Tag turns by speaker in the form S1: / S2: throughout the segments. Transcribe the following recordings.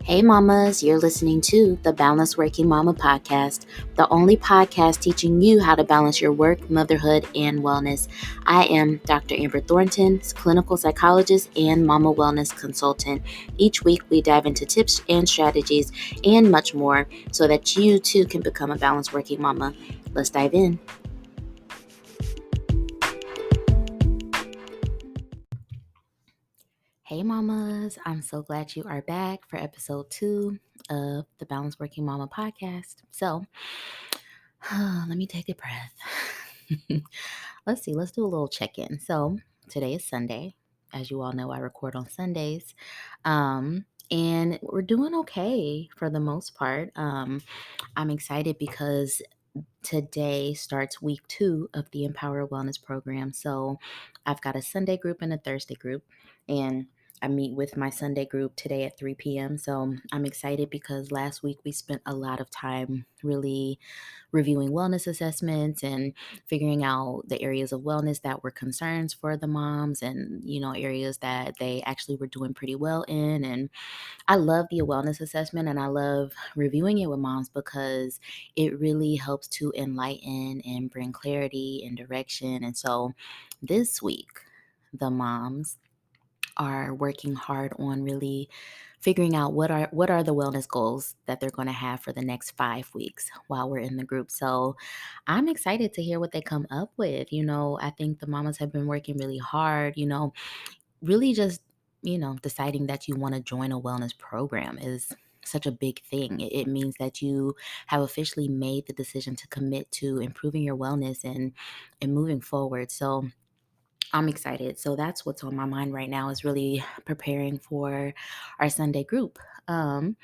S1: Hey mamas, you're listening to the Balanced Working Mama podcast, the only podcast teaching you how to balance your work, motherhood, and wellness. I am Dr. Amber Thornton, clinical psychologist and mama wellness consultant. Each week we dive into tips and strategies and much more so that you too can become a balanced working mama. Let's dive in. Hey mamas, I'm so glad you are back for episode 2 of the Balanced Working Mama podcast. So, let me take a breath. Let's do a little check-in. So, today is Sunday. As you all know, I record on Sundays. And we're doing okay for the most part. I'm excited because today starts week 2 of the Empower Wellness program. So I've got a Sunday group and a Thursday group, and I meet with my Sunday group today at 3 p.m. So I'm excited because last week we spent a lot of time really reviewing wellness assessments and figuring out the areas of wellness that were concerns for the moms and, areas that they actually were doing pretty well in. And I love the wellness assessment and I love reviewing it with moms because it really helps to enlighten and bring clarity and direction. And so this week, the moms are working hard on really figuring out what are the wellness goals that they're going to have for the next 5 weeks while we're in the group. So I'm excited to hear what they come up with. I think the mamas have been working really hard, really just, deciding that you want to join a wellness program is such a big thing. It means that you have officially made the decision to commit to improving your wellness and moving forward. So I'm excited. So that's what's on my mind right now is really preparing for our Sunday group. And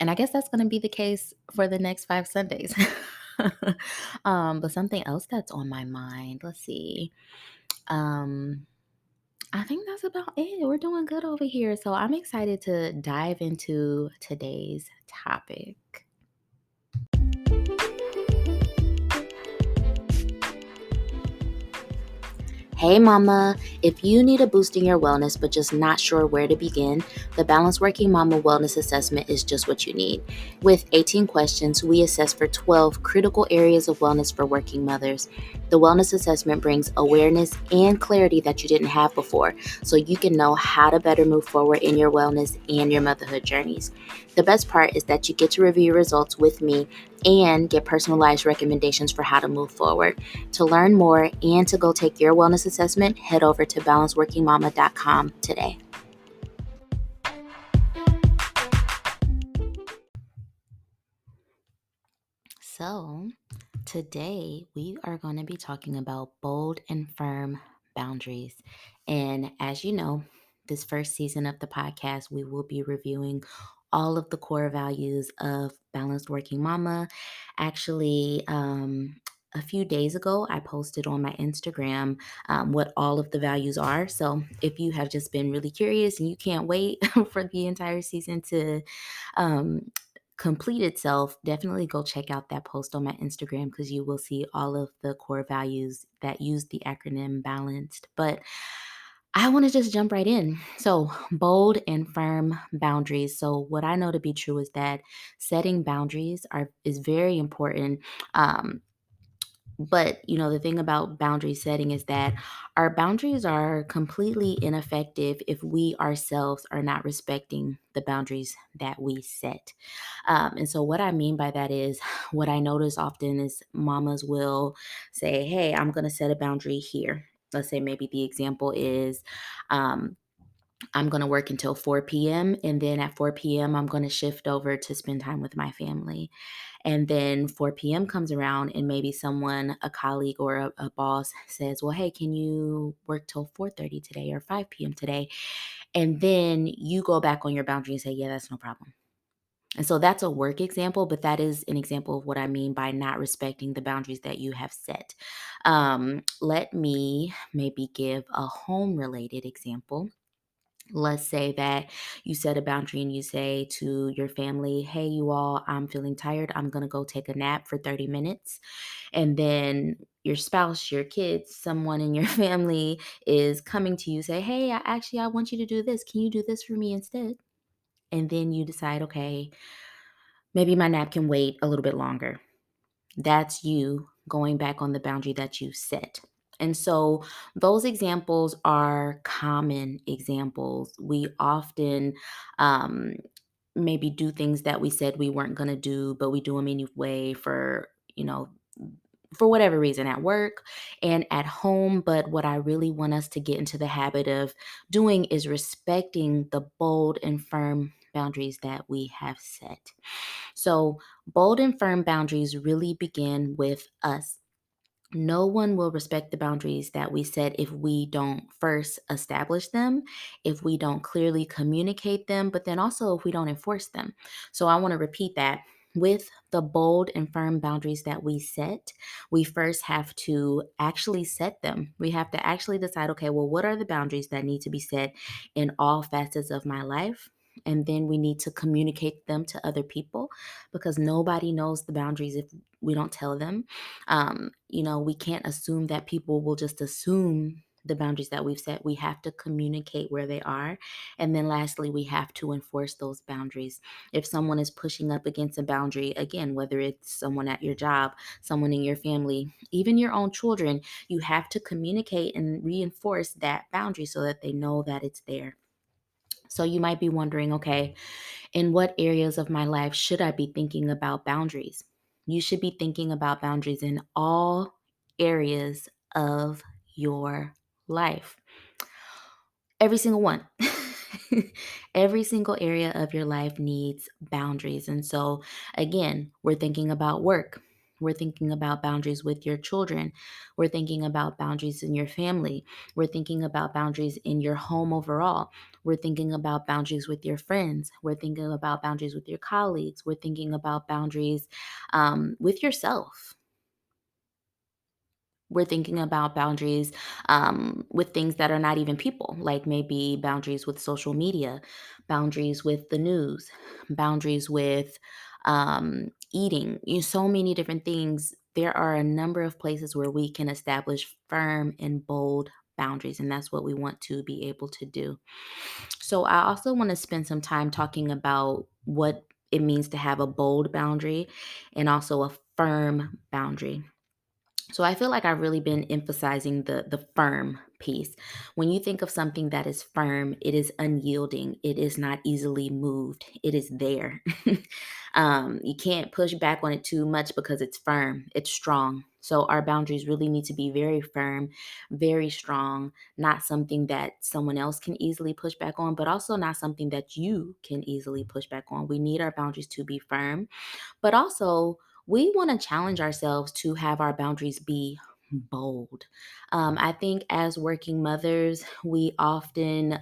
S1: I guess that's going to be the case for the next 5 Sundays. But something else that's on my mind, let's see. Um, I think that's about it. We're doing good over here. So I'm excited to dive into today's topic. Hey mama, if you need a boost in your wellness but just not sure where to begin, the Balanced Working Mama Wellness Assessment is just what you need. With 18 questions, we assess for 12 critical areas of wellness for working mothers. The wellness assessment brings awareness and clarity that you didn't have before, so you can know how to better move forward in your wellness and your motherhood journeys. The best part is that you get to review your results with me and get personalized recommendations for how to move forward. To learn more and to go take your wellness assessment, head over to balancedworkingmama.com today. So, today we are going to be talking about bold and firm boundaries. And as you know, this first season of the podcast, we will be reviewing all of the core values of Balanced Working Mama. Actually, a few days ago, I posted on my Instagram what all of the values are. So if you have just been really curious and you can't wait for the entire season to um, complete itself, definitely go check out that post on my Instagram because you will see all of the core values that use the acronym BALANCED. But I want to just jump right in. So, bold and firm boundaries. So, what I know to be true is that setting boundaries is very important. But the thing about boundary setting is that our boundaries are completely ineffective if we ourselves are not respecting the boundaries that we set. And so, what I mean by that is, what I notice often is mamas will say, "Hey, I'm going to set a boundary here." Let's say maybe the example is, um, I'm going to work until 4 p.m. And then at 4 p.m., I'm going to shift over to spend time with my family. And then 4 p.m. comes around and maybe someone, a colleague or a boss says, well, hey, can you work till 4:30 today or 5 p.m. today? And then you go back on your boundary and say, yeah, that's no problem. And so that's a work example, but that is an example of what I mean by not respecting the boundaries that you have set. Let me maybe give a home related example. Let's say that you set a boundary and you say to your family, hey, you all, I'm feeling tired. I'm going to go take a nap for 30 minutes. And then your spouse, your kids, someone in your family is coming to you, say, hey, I want you to do this. Can you do this for me instead? and then you decide, okay, maybe my nap can wait a little bit longer. That's you going back on the boundary that you set. And so those examples are common examples. We often um, maybe do things that we said we weren't going to do, but we do them anyway you know, for whatever reason at work and at home. But what I really want us to get into the habit of doing is respecting the bold and firm boundaries that we have set. So, bold and firm boundaries really begin with us. No one will respect the boundaries that we set if we don't first establish them, if we don't clearly communicate them, but then also if we don't enforce them. So I want to repeat that. With the bold and firm boundaries that we set, we first have to actually set them. We have to actually decide, okay, well, what are the boundaries that need to be set in all facets of my life? And then we need to communicate them to other people because nobody knows the boundaries if we don't tell them. We can't assume that people will just assume the boundaries that we've set. We have to communicate where they are. And then lastly, we have to enforce those boundaries. If someone is pushing up against a boundary, again, whether it's someone at your job, someone in your family, even your own children, you have to communicate and reinforce that boundary so that they know that it's there. So you might be wondering, okay, in what areas of my life should I be thinking about boundaries? You should be thinking about boundaries in all areas of your life. Every single one. Every single area of your life needs boundaries. And so, again, we're thinking about work. We're thinking about boundaries with your children. We're thinking about boundaries in your family. We're thinking about boundaries in your home overall. We're thinking about boundaries with your friends. We're thinking about boundaries with your colleagues. We're thinking about boundaries with yourself. We're thinking about boundaries with things that are not even people, like maybe boundaries with social media, boundaries with the news, boundaries with eating. So many different things. There are a number of places where we can establish firm and bold boundaries, and that's what we want to be able to do. So, I also want to spend some time talking about what it means to have a bold boundary and also a firm boundary. So I feel like I've really been emphasizing the firm piece. When you think of something that is firm, it is unyielding. It is not easily moved. It is there. You can't push back on it too much because it's firm. It's strong. So our boundaries really need to be very firm, very strong, not something that someone else can easily push back on, but also not something that you can easily push back on. We need our boundaries to be firm, but also, we want to challenge ourselves to have our boundaries be bold. I think as working mothers, we often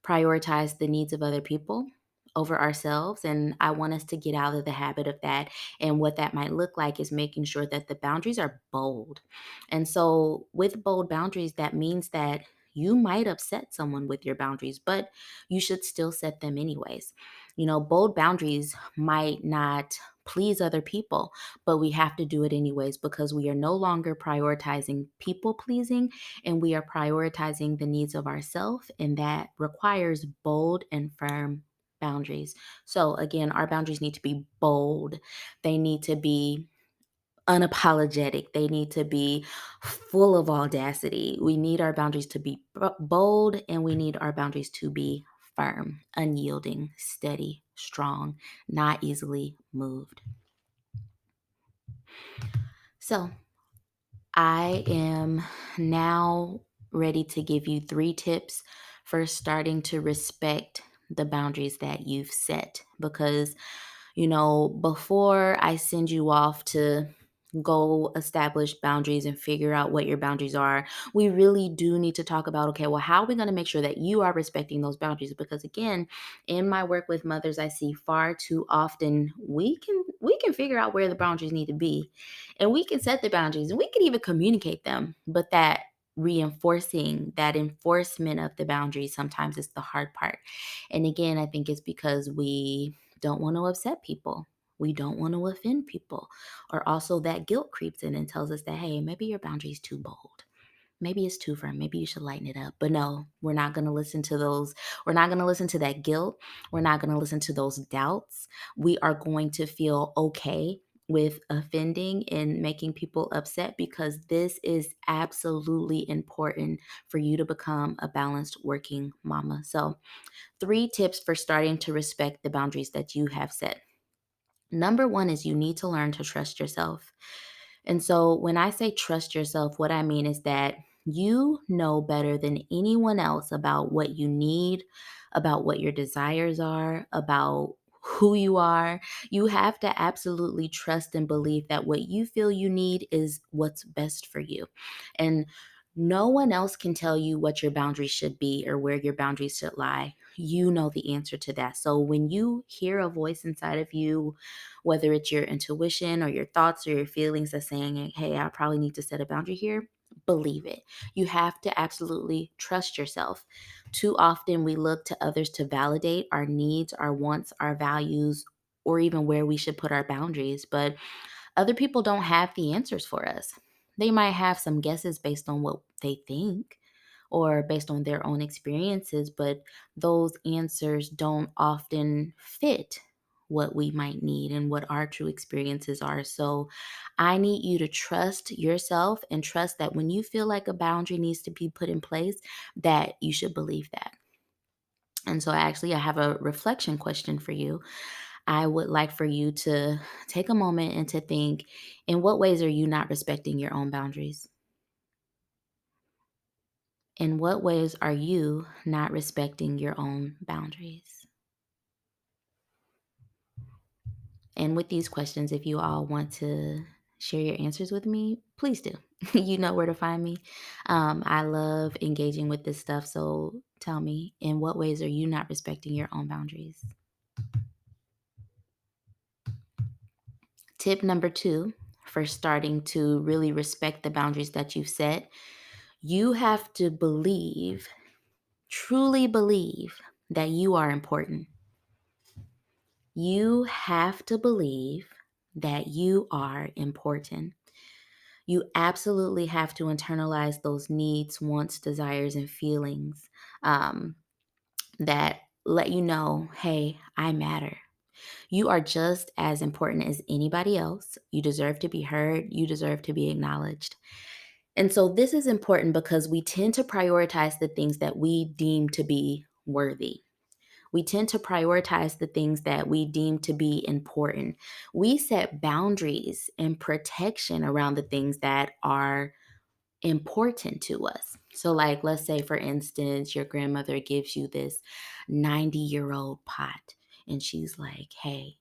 S1: prioritize the needs of other people over ourselves. And I want us to get out of the habit of that. And what that might look like is making sure that the boundaries are bold. And so, with bold boundaries, that means that you might upset someone with your boundaries, but you should still set them anyways. Bold boundaries might not please other people, but we have to do it anyways because we are no longer prioritizing people pleasing and we are prioritizing the needs of ourselves, and that requires bold and firm boundaries. So, again, our boundaries need to be bold, they need to be unapologetic, they need to be full of audacity. We need our boundaries to be bold, and we need our boundaries to be firm, unyielding, steady, strong, not easily moved. So, I am now ready to give you 3 tips for starting to respect the boundaries that you've set. Because, before I send you off to go establish boundaries and figure out what your boundaries are, we really do need to talk about, okay, well, how are we going to make sure that you are respecting those boundaries? Because again, in my work with mothers, I see far too often we can figure out where the boundaries need to be, and we can set the boundaries and we can even communicate them, but that reinforcing, that enforcement of the boundaries sometimes is the hard part. And again, I think it's because we don't want to upset people, we don't want to offend people, or also that guilt creeps in and tells us that, hey, maybe your boundary is too bold. Maybe it's too firm. Maybe you should lighten it up. But no, we're not going to listen to those. We're not going to listen to that guilt. We're not going to listen to those doubts. We are going to feel okay with offending and making people upset because this is absolutely important for you to become a balanced working mama. So, 3 tips for starting to respect the boundaries that you have set. Number one is you need to learn to trust yourself. And so when I say trust yourself, what I mean is that you know better than anyone else about what you need, about what your desires are, about who you are. You have to absolutely trust and believe that what you feel you need is what's best for you. And no one else can tell you what your boundaries should be or where your boundaries should lie. You know the answer to that. So when you hear a voice inside of you, whether it's your intuition or your thoughts or your feelings that's saying, hey, I probably need to set a boundary here, believe it. You have to absolutely trust yourself. Too often we look to others to validate our needs, our wants, our values, or even where we should put our boundaries. But other people don't have the answers for us. They might have some guesses based on what they think or based on their own experiences, but those answers don't often fit what we might need and what our true experiences are. So I need you to trust yourself and trust that when you feel like a boundary needs to be put in place, that you should believe that. And so I have a reflection question for you. I would like for you to take a moment and to think, in what ways are you not respecting your own boundaries? In what ways are you not respecting your own boundaries? And with these questions, if you all want to share your answers with me, please do. You know where to find me. I love engaging with this stuff. So tell me, in what ways are you not respecting your own boundaries? Tip number 2 for starting to really respect the boundaries that you've set, you have to believe, truly believe that you are important. You have to believe that you are important. You absolutely have to internalize those needs, wants, desires, and feelings that let you know, hey, I matter. You are just as important as anybody else. You deserve to be heard. You deserve to be acknowledged. And so this is important because we tend to prioritize the things that we deem to be worthy. We tend to prioritize the things that we deem to be important. We set boundaries and protection around the things that are important to us. So, like, let's say, for instance, your grandmother gives you this 90-year-old pot, and she's like, hey,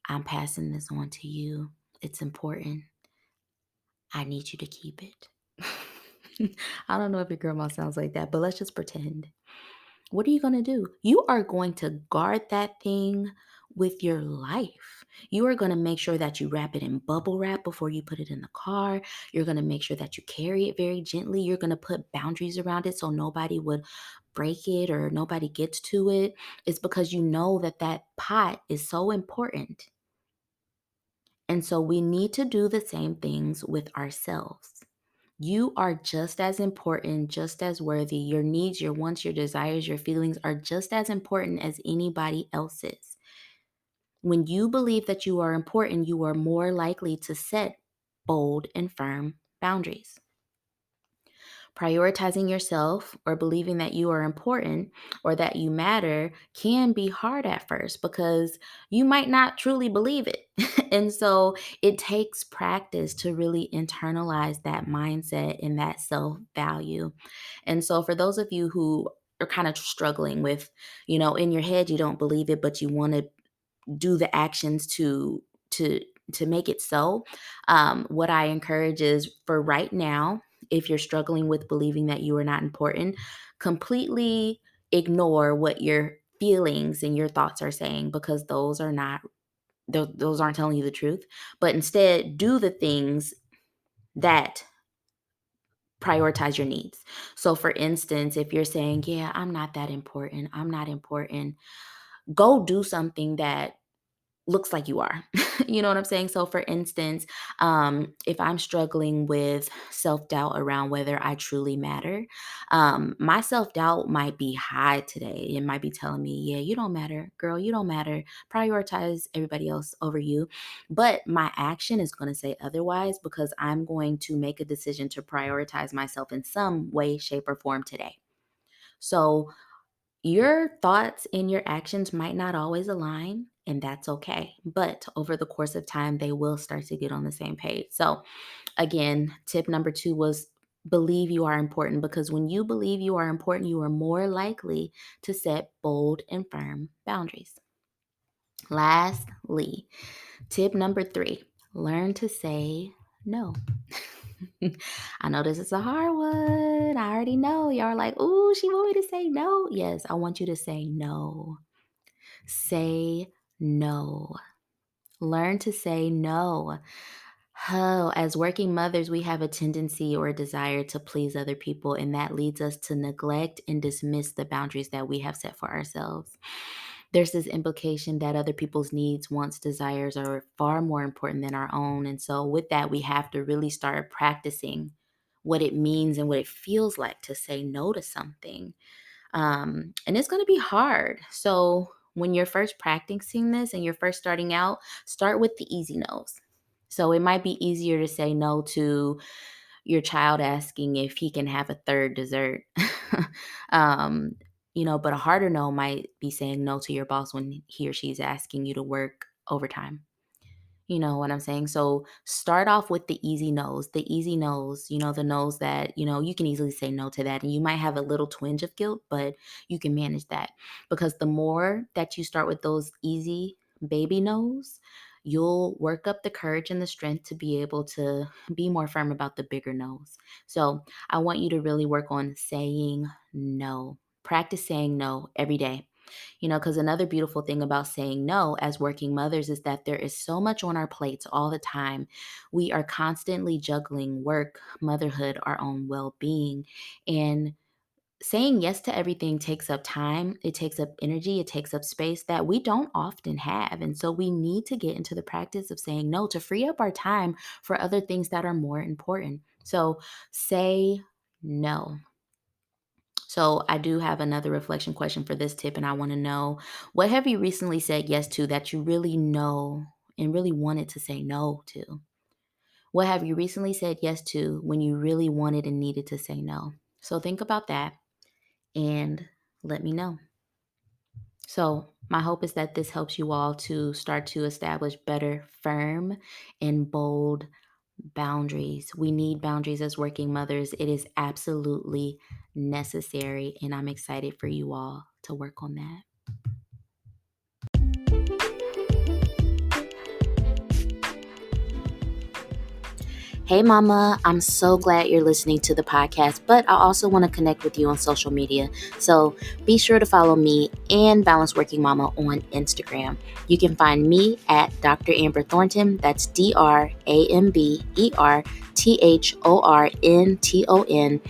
S1: I'm passing this on to you. It's important. I need you to keep it. I don't know if your grandma sounds like that, but let's just pretend. What are you going to do? You are going to guard that thing with your life. You are going to make sure that you wrap it in bubble wrap before you put it in the car. You're going to make sure that you carry it very gently. You're going to put boundaries around it so nobody would break it or nobody gets to it. It's because you know that that pot is so important. And so we need to do the same things with ourselves. You are just as important, just as worthy. Your needs, your wants, your desires, your feelings are just as important as anybody else's. When you believe that you are important, you are more likely to set bold and firm boundaries. Prioritizing yourself or believing that you are important or that you matter can be hard at first because you might not truly believe it. And so it takes practice to really internalize that mindset and that self value. And so for those of you who are kind of struggling with, in your head, you don't believe it, but you want to do the actions to to make it so. What I encourage is for right now, if you're struggling with believing that you are not important, completely ignore what your feelings and your thoughts are saying because those aren't telling you the truth. But instead, do the things that prioritize your needs. So for instance, if you're saying, yeah, I'm not that important, I'm not important, go do something that looks like you are. You know what I'm saying? So, for instance, if I'm struggling with self doubt around whether I truly matter, my self doubt might be high today. It might be telling me, yeah, you don't matter, girl, you don't matter. Prioritize everybody else over you. But my action is going to say otherwise because I'm going to make a decision to prioritize myself in some way, shape, or form today. So, your thoughts and your actions might not always align, and that's okay. But over the course of time, they will start to get on the same page. So, again, tip number two was believe you are important because when you believe you are important, you are more likely to set bold and firm boundaries. Lastly, tip number three, learn to say no. I know this is a hard one. I already know. Y'all are like, ooh, she want me to say no. Yes, I want you to say no. Say no. Learn to say no. Oh, as working mothers, we have a tendency or a desire to please other people, and that leads us to neglect and dismiss the boundaries that we have set for ourselves. There's this implication that other people's needs, wants, desires are far more important than our own. And so, with that, we have to really start practicing what it means and what it feels like to say no to something. And it's going to be hard. So, when you're first practicing this and you're first starting out, start with the easy no's. So, it might be easier to say no to your child asking if he can have a third dessert. um, but a harder no might be saying no to your boss when he or she's asking you to work overtime. You know what I'm saying? So start off with the easy no's, the no's that, you can easily say no to that. And you might have a little twinge of guilt, but you can manage that because the more that you start with those easy baby no's, you'll work up the courage and the strength to be able to be more firm about the bigger no's. So I want you to really work on saying no. Practice saying no every day. Because another beautiful thing about saying no as working mothers is that there is so much on our plates all the time. We are constantly juggling work, motherhood, our own well being. And saying yes to everything takes up time, it takes up energy, it takes up space that we don't often have. And so we need to get into the practice of saying no to free up our time for other things that are more important. So say no. So I do have another reflection question for this tip, and I want to know, what have you recently said yes to that you really know and really wanted to say no to? What have you recently said yes to when you really wanted and needed to say no? So think about that and let me know. So my hope is that this helps you all to start to establish better, firm, and bold boundaries. We need boundaries as working mothers. It is absolutely necessary, and I'm excited for you all to work on that. Hey, Mama, I'm so glad you're listening to the podcast, but I also want to connect with you on social media. So be sure to follow me and Balance Working Mama on Instagram. You can find me at Dr. Amber Thornton. That's DrAmberThornton,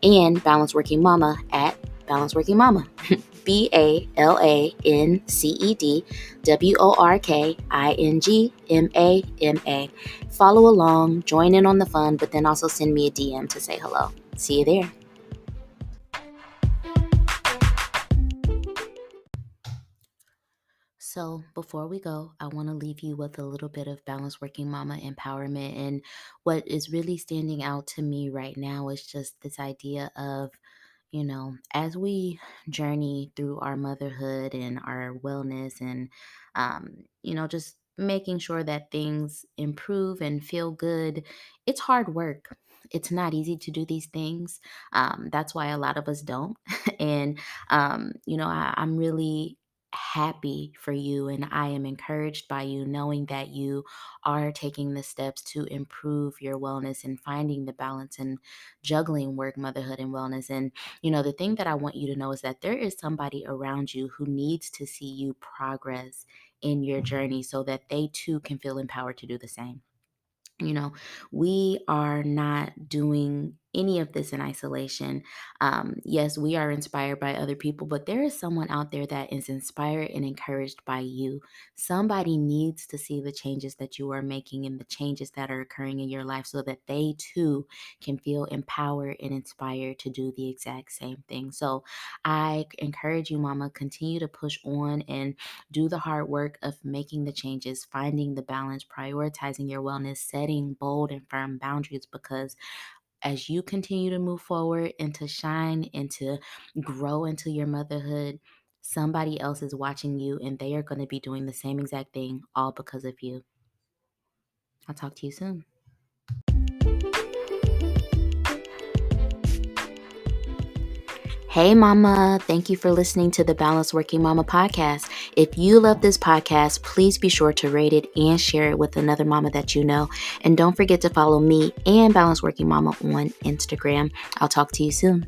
S1: and Balance Working Mama at Balance Working Mama. BALANCEDWORKINGMAMA. Follow along, join in on the fun, but then also send me a DM to say hello. See you there. So, before we go, I want to leave you with a little bit of Balanced Working Mama empowerment. And what is really standing out to me right now is just this idea of, as we journey through our motherhood and our wellness and, just making sure that things improve and feel good, it's hard work. It's not easy to do these things. That's why a lot of us don't. And, I'm really happy for you, and I am encouraged by you knowing that you are taking the steps to improve your wellness and finding the balance and juggling work, motherhood, and wellness. And the thing that I want you to know is that there is somebody around you who needs to see you progress in your journey so that they too can feel empowered to do the same. We are not doing any of this in isolation. Yes, we are inspired by other people, but there is someone out there that is inspired and encouraged by you. Somebody needs to see the changes that you are making and the changes that are occurring in your life so that they too can feel empowered and inspired to do the exact same thing. So I encourage you, Mama, continue to push on and do the hard work of making the changes, finding the balance, prioritizing your wellness, setting bold and firm boundaries, because as you continue to move forward and to shine and to grow into your motherhood, somebody else is watching you and they are going to be doing the same exact thing, all because of you. I'll talk to you soon. Hey, Mama. Thank you for listening to the Balanced Working Mama podcast. If you love this podcast, please be sure to rate it and share it with another mama that you know. And don't forget to follow me and Balanced Working Mama on Instagram. I'll talk to you soon.